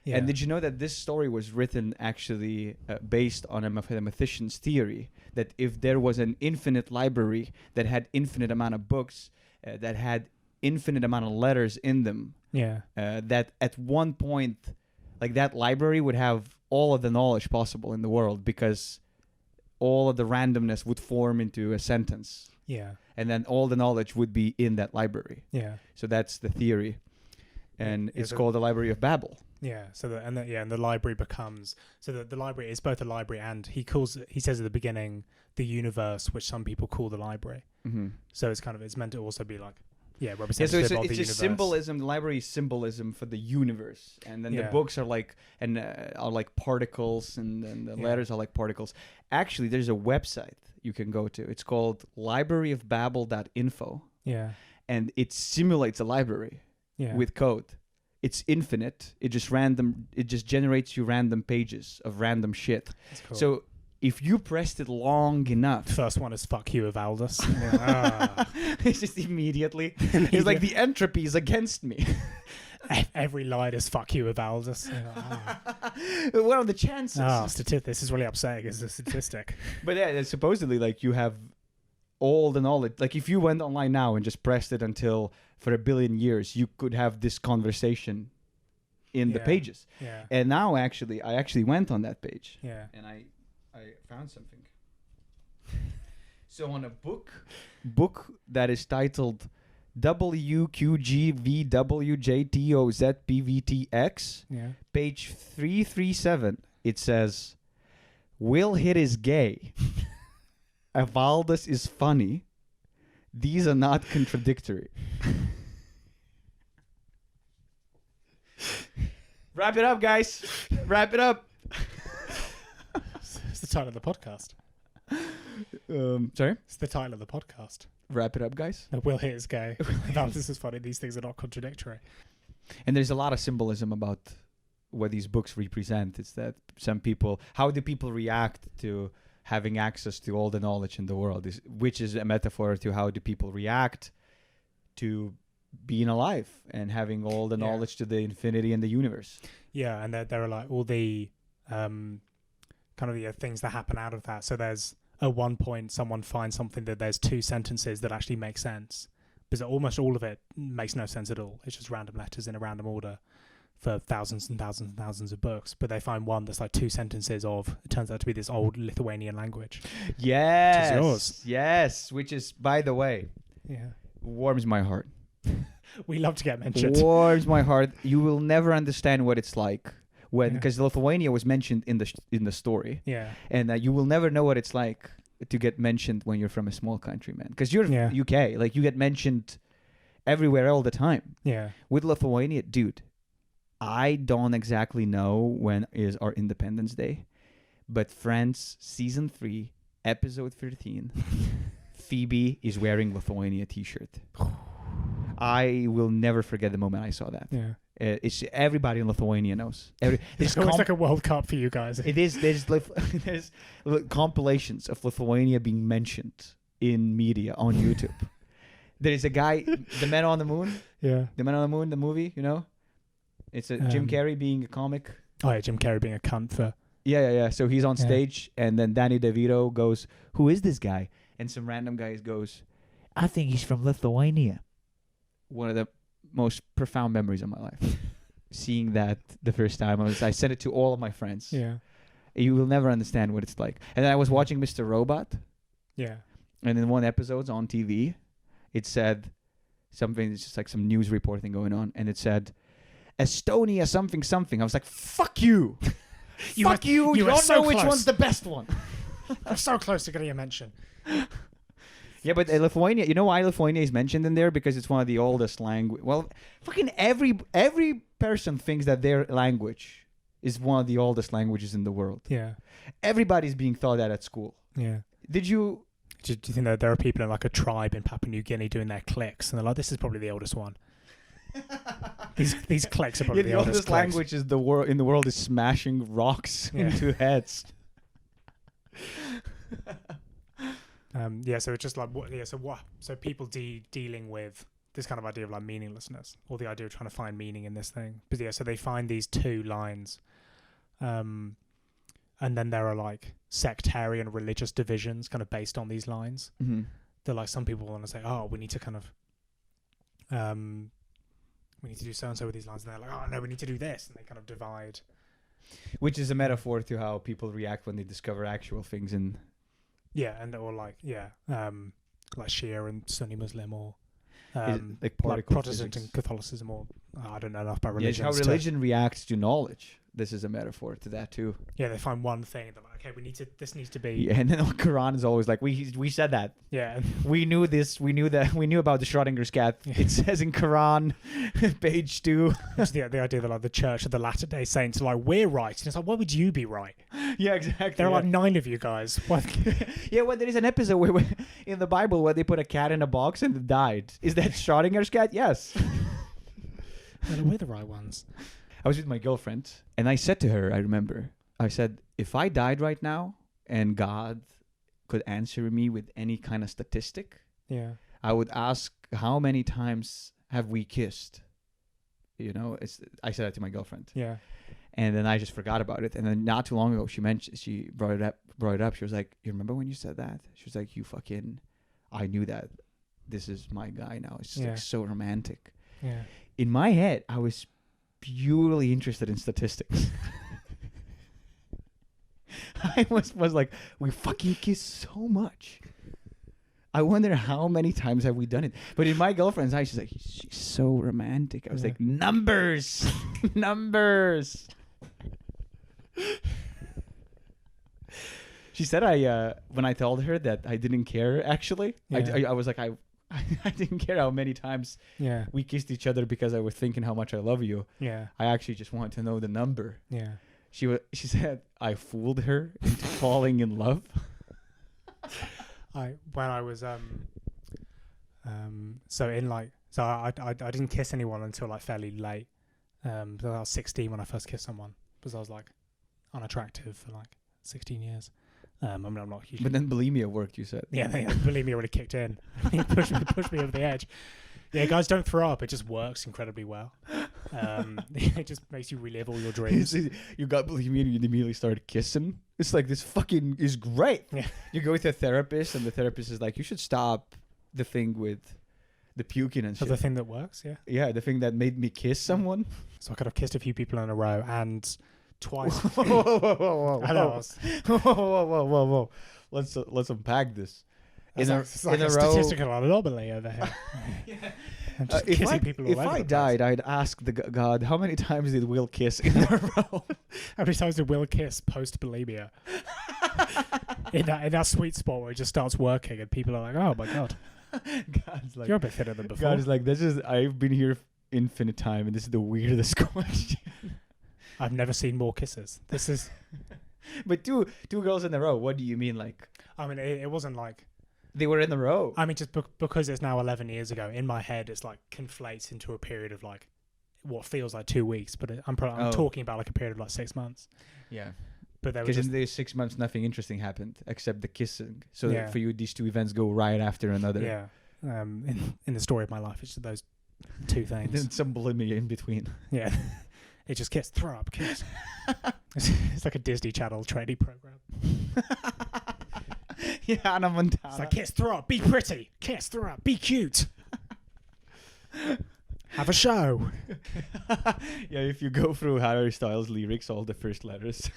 Yeah. And did you know that this story was written actually based on a mathematician's theory that if there was an infinite library that had infinite amount of books, that had infinite amount of letters in them, that at one point, like that library would have all of the knowledge possible in the world, because all of the randomness would form into a sentence. Yeah. And then all the knowledge would be in that library. Yeah. So that's the theory. And it's called the Library of Babel. Yeah. So the library becomes, so the library is both a library, and he says at the beginning, the universe, which some people call the library. Mm-hmm. So it's meant to also be like, representative of the universe. It's a symbolism. The library is symbolism for the universe, and then the books are like particles, and the letters are like particles. Actually, there's a website you can go to. It's called libraryofbabel.info. Yeah, and it simulates a library with code. It's infinite. It just generates you random pages of random shit. That's cool. So if you pressed it long enough... First one is fuck you, Evaldas. It's just immediately... It's like the entropy is against me. Every line is fuck you, Evaldas. What are the chances? This is really upsetting as a statistic. But supposedly like you have all the knowledge. Like if you went online now and just pressed it until for 1 billion years, you could have this conversation in the pages. Yeah. And now I actually went on that page. Yeah. And I found something. So on a book that is titled WQGVWJTOZPVTX, page 337, it says, Will Hitt is gay. Evaldas is funny. These are not contradictory. Wrap it up, guys. Wrap it up. It's the title of the podcast. Sorry? It's the title of the podcast. Wrap it up, guys. No, Will Hitt is gay. This is funny. These things are not contradictory. And there's a lot of symbolism about what these books represent. It's that how do people react to having access to all the knowledge in the world, which is a metaphor to how do people react to being alive and having all the knowledge to the infinity and the universe. Yeah, and there are like all the kind of the things that happen out of that. So there's at one point someone finds something that there's 2 sentences that actually make sense, because almost all of it makes no sense at all. It's just random letters in a random order for thousands and thousands and thousands of books, but they find one that's like 2 sentences of, it turns out to be this old Lithuanian language. Yes. Which is yours. Yes, which is, by the way, warms my heart. We love to get mentioned. Warms my heart. You will never understand what it's like because Lithuania was mentioned in the story. Yeah. And you will never know what it's like to get mentioned when you're from a small country, man. Because you're UK, like you get mentioned everywhere all the time. Yeah. With Lithuania, dude, I don't exactly know when is our Independence Day, but Friends season 3, episode 13, Phoebe is wearing Lithuania t-shirt. I will never forget the moment I saw that. Yeah. It's everybody in Lithuania knows. It's almost like a World Cup for you guys. It is. There's compilations of Lithuania being mentioned in media on YouTube. There's a guy, The Man on the Moon. Yeah. The Man on the Moon, the movie, you know? It's Jim Carrey being a comic. Oh, yeah, Jim Carrey being a cunt for... Yeah. So he's on stage, and then Danny DeVito goes, who is this guy? And some random guy goes, I think he's from Lithuania. One of the most profound memories of my life. Seeing that the first time, I sent it to all of my friends. Yeah. You will never understand what it's like. And then I was watching Mr. Robot. Yeah. And in one episode on TV, it said something, it's just like some news reporting going on, and it said, Estonia something something. I was like, fuck you. You Fuck you. You were don't so know which close. one's the best one. I'm so close to getting a mention. Yeah, but Lithuania, you know why Lithuania is mentioned in there? Because it's one of the oldest language. Well, fucking every person thinks that their language is one of the oldest languages in the world. Yeah. Everybody's being taught that at school. Yeah. Did you... Do you think that there are people in like a tribe in Papua New Guinea doing their clicks, and they're like, this is probably the oldest one. These clicks are probably the the oldest oldest clicks. language is in the world is smashing rocks into heads. So it's just like so people dealing with this kind of idea of like meaninglessness, or the idea of trying to find meaning in this thing. But yeah, so they find these two lines, and then there are like sectarian religious divisions kind of based on these lines. Mm-hmm. That like some people want to say, oh, we need to kind of we need to do so and so with these lines, and they're like, oh no, we need to do this, and they kind of divide. Which is a metaphor to how people react when they discover actual things in... Yeah, and or like like Shia and Sunni Muslim, or like Protestant physics. and Catholicism, or I don't know enough about Yeah, it's religion. how religion reacts to knowledge. This is a metaphor to that too. Yeah, they find one thing. They're like, okay, this needs to be. Yeah, and then the Quran is always like, we said that. Yeah, We knew this. We knew that. We knew about the Schrodinger's cat. Yeah. It says in Quran, page 2. it's the idea that like the Church of the Latter-day Saints are like, we're right, and it's like, why would you be right? Yeah, exactly. There are yeah. like 9 of you guys. What? Yeah, well, there is an episode where in the Bible where they put a cat in a box and it died. Is that Schrodinger's cat? Yes. Well, we're the right ones. I was with my girlfriend, and I said to her, I remember, I said, if I died right now and God could answer me with any kind of statistic, Yeah. I would ask, how many times have we kissed? You know, I said that to my girlfriend. Yeah. And then I just forgot about it. And then not too long ago, she brought it up. She was like, you remember when you said that? She was like, I knew that this is my guy now. It's just like so romantic. Yeah. In my head, I was purely interested in statistics. I was like, we fucking kiss so much. I wonder how many times have we done it. But in my girlfriend's eyes, she's like, she's so romantic. I was like, numbers. Numbers. She said when I told her that I didn't care, actually, I was like, I didn't care how many times we kissed each other because I was thinking how much I love you. Yeah. I actually just wanted to know the number. Yeah. She said I fooled her into falling in love. I didn't kiss anyone until like fairly late. I was 16 when I first kissed someone because I was like unattractive for like 16 years. I mean, I'm not huge. But then bulimia worked, you said. Yeah, bulimia already kicked in. It pushed me over the edge. Yeah, guys, don't throw up. It just works incredibly well. It just makes you relive all your dreams. You got bulimia and you immediately started kissing. It's like, this fucking is great. Yeah. You go to a therapist and the therapist is like, you should stop the thing with the puking and So shit. the thing that works, yeah. Yeah, the thing that made me kiss someone. So I could have kissed a few people in a row and twice. Whoa. I know. Whoa. Let's unpack this. It's like a statistical anomaly over here. I'm just kissing people all if over I the died, I'd ask the God, how many times did Will kiss in a row? How many times did Will kiss post bulimia? in that sweet spot where it just starts working and people are like, oh my God. God's like, You're a bit thinner than before. God is like, I've been here infinite time and this is the weirdest question. I've never seen more kisses. This is... But two girls in a row, what do you mean? Like, I mean, it wasn't like... they were in a row. I mean, just because it's now 11 years ago, in my head, it's like conflates into a period of like what feels like 2 weeks, but I'm talking about like a period of like 6 months. Yeah. But there was Because just... in these 6 months, nothing interesting happened except the kissing. So Yeah. for you, these two events go right after another. Yeah. In the story of my life, it's just those two And things. then some bulimia in between. Yeah. It just kiss, throw up, kiss. It's like a Disney Channel trading program. Yeah, Anna Montana. It's like kiss, throw up, be pretty. Kiss, throw up, be cute. Have a show. Yeah, if you go through Harry Styles' lyrics, all the first letters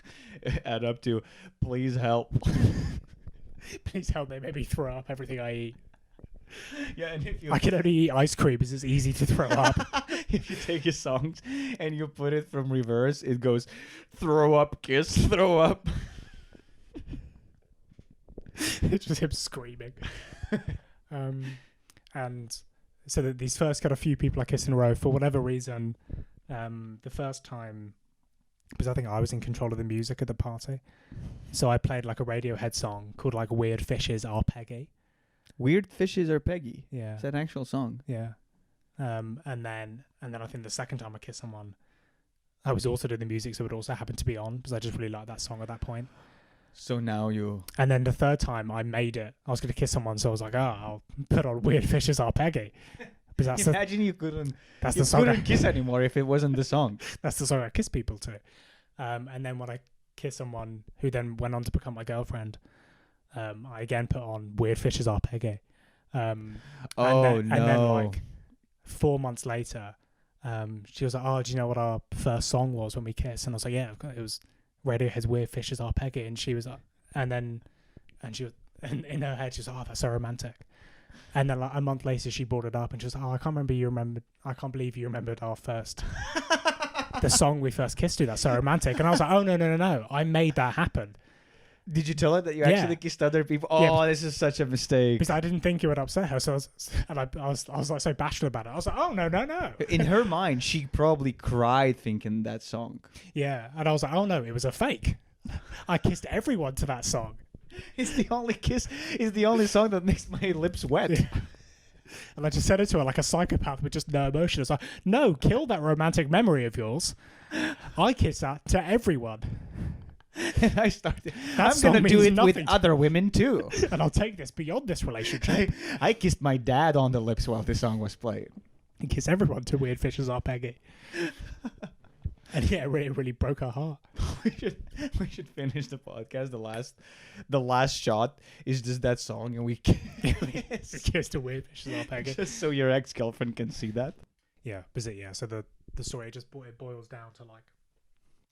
add up to "Please help." Please help me, make me throw up everything I eat. Yeah, and if you I can only eat ice cream because it's easy to throw up. if you take your songs and you put it from reverse, it goes throw up, kiss, throw up. It's just him screaming. And so that these first kind of few people I kissed in a row, for whatever reason, the first time, because I think I was in control of the music at the party, so I played like a Radiohead song called like Weird Fishes Are Peggy. Weird Fishes Are Peggy. Yeah. Is that an actual song? Yeah. And then I think the second time I kissed someone, I was also doing the music, so it also happened to be on because I just really liked that song at that point. So now you... And then the third time I made it, I was going to kiss someone, so I was like, I'll put on Weird Fishes Are Peggy. Because Imagine you couldn't kiss anymore if it wasn't the song. That's the song I kiss people to. And then when I kissed someone who then went on to become my girlfriend, I again put on Weird Fishes Are Peggy. And then like 4 months later, she was like, oh, do you know what our first song was when we kissed? And I was like, yeah, it was Radiohead's Weird Fishes Are Peggy. And she was like, and she was, and in her head she was like, oh, that's so romantic. And then like a month later she brought it up and she was like, oh, I can't believe you remembered our first the song we first kissed to. That's so romantic. And I was like, oh no, I made that happen. Did you tell her that you actually kissed other people? Oh, Yeah. This is such a mistake. Because I didn't think it would upset her, so I was like so bashful about it. I was like, oh no. In her mind, she probably cried thinking that song. Yeah, and I was like, oh no, it was a fake. I kissed everyone to that song. It's the only kiss. It's the only song that makes my lips wet. Yeah. And I just said it to her like a psychopath with just no emotion. It's like, no, kill that romantic memory of yours. I kiss that to everyone. And I started. That I'm gonna song do means it nothing with to other women too. And I'll take this beyond this relationship. I kissed my dad on the lips while this song was playing. And kiss everyone to Weird Fishes Are Peggy. And yeah, it really broke her heart. we should finish the podcast. The last shot is just that song, and we Kiss to Weird Fishes Are Peggy. just so your ex-girlfriend can see that. Yeah, so the story just it boils down to like,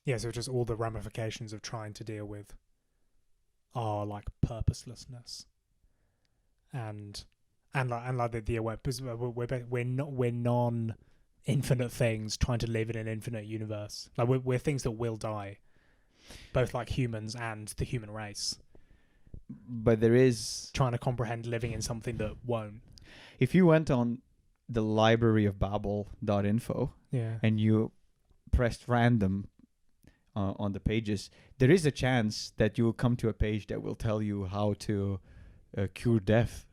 yeah, so just all the ramifications of trying to deal with our like purposelessness and like the aware, because we're non-infinite things trying to live in an infinite universe. Like we're things that will die, both like humans and the human race. But there is, Trying to comprehend living in something that won't. if you went on the Library of Babel.info Yeah. and you pressed random on the pages, there is a chance that you will come to a page that will tell you how to cure death.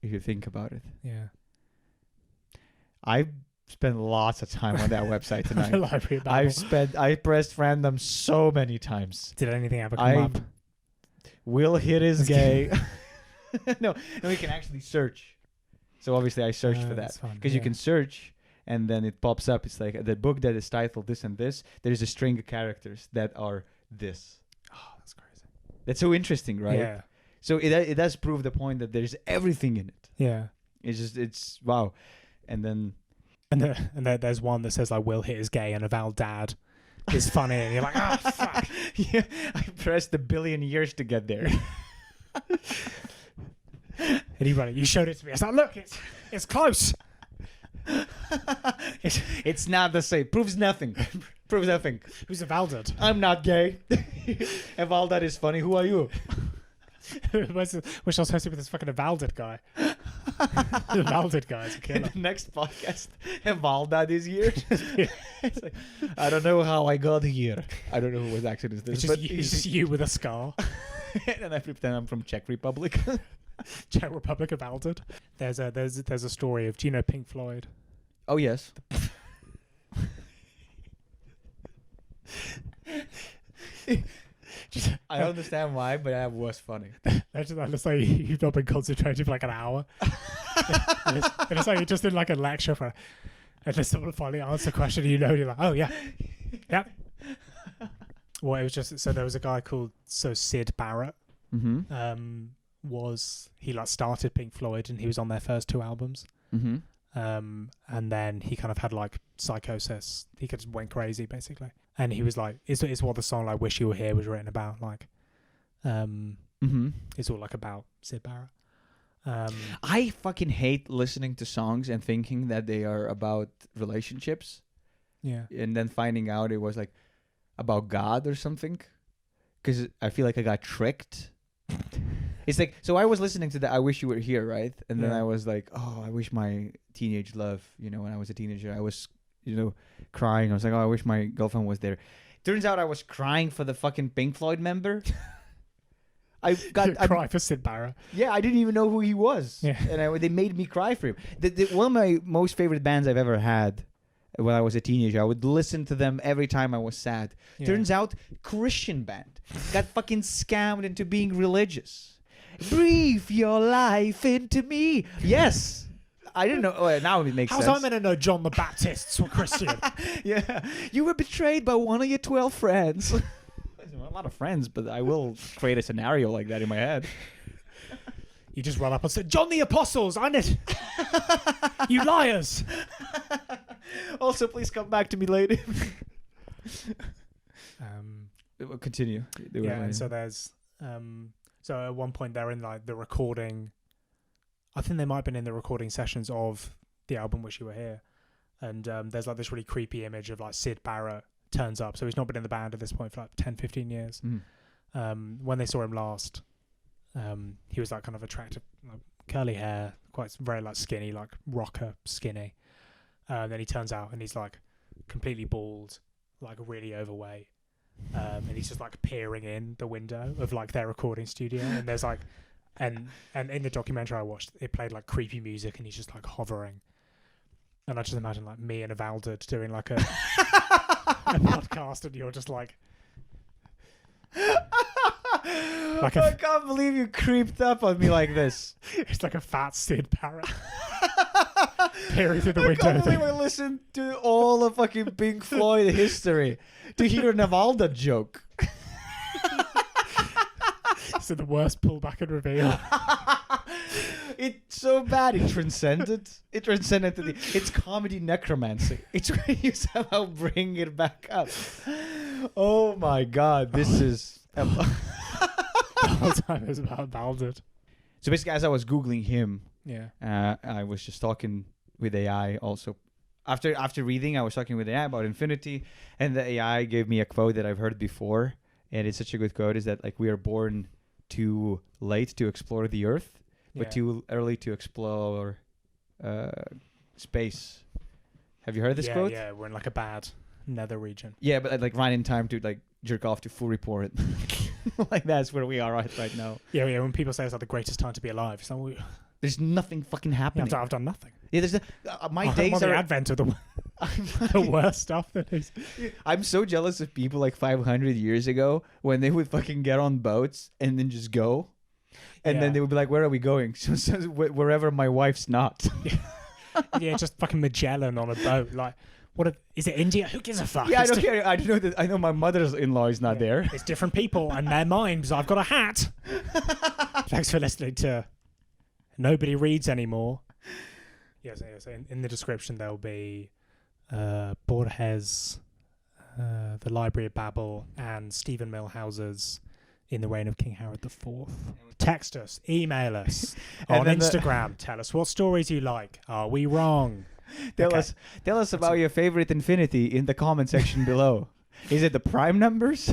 If you think about it. Yeah. I've spent lots of time on that website The tonight. Library of Babel. I pressed random so many times. Did anything ever come up? Will Hitt is gay. no, we can actually search. So obviously I searched for that. Because you can search and then it pops up. It's like the book that is titled this and this. There's a string of characters that are this. Oh, that's crazy. That's so interesting, right? Yeah. So it does prove the point that there's everything in it. Yeah. It's wow. And then there's one that says like Will Hitt is gay and Eval dad is funny and you're like, ah, fuck. Yeah, I pressed a billion years to get there. And you showed it to me. I was like, look, it's close. It's not the same. Proves nothing. Proves nothing. Who's Evaldas? I'm not gay. Evaldas is funny. Who are you? Wish I was hosting with this fucking Evaldas guy. The Evaldas guy is a In killer. the next podcast, Evaldas is here. It's like, I don't know how I got here. I don't know who was actually this, but It's just you with a scar. and I pretend I'm from Czech Republic. Czech Republic Evaldas. There's a story of, do you know Pink Floyd? Oh yes. I don't understand why, but that was funny. That's like you've not been concentrating for like an hour. and it's like you're just in like a lecture and then someone finally answers a question and you're like, oh yeah. Yep. Well, it was just, so there was a guy called Sid Barrett. Mm-hmm. He like started Pink Floyd and he was on their first 2 albums. Mm-hmm. And then he kind of had like psychosis. He just went crazy basically. And he was like, it's what the song like Wish You Were Here was written about. Like, Mm-hmm. it's all like about Sid Barrett. I fucking hate listening to songs and thinking that they are about relationships, Yeah. and then finding out it was like about God or something, because I feel like I got tricked. It's like, so I was listening to the I Wish You Were Here, right? And then Yeah. I was like, oh, I wish my teenage love, when I was a teenager, I was, crying. I was like, oh, I wish my girlfriend was there. Turns out I was crying for the fucking Pink Floyd member. I cry for Sid Barrett. Yeah, I didn't even know who he was. Yeah. And they made me cry for him. One of my most favorite bands I've ever had when I was a teenager, I would listen to them every time I was sad. Yeah. Turns out, Christian band got fucking scammed into being religious. Breathe your life into me. Yes. I didn't know. Oh, now it makes sense. How's I meant to know John the Baptists were Christian? Yeah. You were betrayed by one of your 12 friends. A lot of friends, but I will create a scenario like that in my head. You just run up and say, John the Apostles, I know. You liars. Also, please come back to me later. Continue. Yeah, and so there's... so at one point they're in like the recording... I think they might have been in the recording sessions of the album Wish You Were Here. And there's like this really creepy image of like Sid Barrett turns up. So he's not been in the band at this point for like 10, 15 years. When they saw him last, he was like kind of attractive, like, curly hair, quite very like skinny, like rocker skinny. Then he turns out and he's like completely bald, like really overweight. And he's just like peering in the window of like their recording studio. And there's like, and in the documentary I watched, it played like creepy music and he's just like hovering. And I just imagine like me and Evaldas doing like a podcast and you're just like I can't believe you creeped up on me like this. It's like a fat Sid Barrett peering through the window. I can't believe I listened to all of fucking Pink Floyd history to hear an Evaldas joke. So the worst pullback and reveal. It's so bad. It transcended. It's comedy necromancy. It's when you somehow bring it back up. Oh my god, this is... The whole time it was about Evaldas. So basically, as I was Googling him, yeah, I was just talking with AI also. After reading, I was talking with AI about infinity, and the AI gave me a quote that I've heard before, and it's such a good quote, is that like we are born too late to explore the Earth, but too early to explore space. Have you heard this quote? Yeah, we're in like a bad nether region. Yeah, but like right in time to like jerk off to Full Report. Like that's where we are right now. Yeah. When people say it's like the greatest time to be alive, it's like, there's nothing fucking happening. I've done nothing. Yeah, there's my days on are the advent of the worst stuff that is. I'm so jealous of people like 500 years ago when they would fucking get on boats and then just go, and then they would be like, "Where are we going?" So wherever my wife's not. Yeah, just fucking Magellan on a boat. Like, is it India? Who gives a fuck? Yeah, I don't care. I know that. I know my mother-in-law is not there. It's different people and their minds. I've got a hat. Thanks for listening to Nobody Reads Anymore. Yes. In the description there'll be Borges, the Library of Babel, and Stephen Millhouse's In the Reign of King Herod IV. Text us, email us on Instagram. Tell us what stories you like. Are we wrong? Tell us about your favorite infinity in the comment section below. Is it the prime numbers?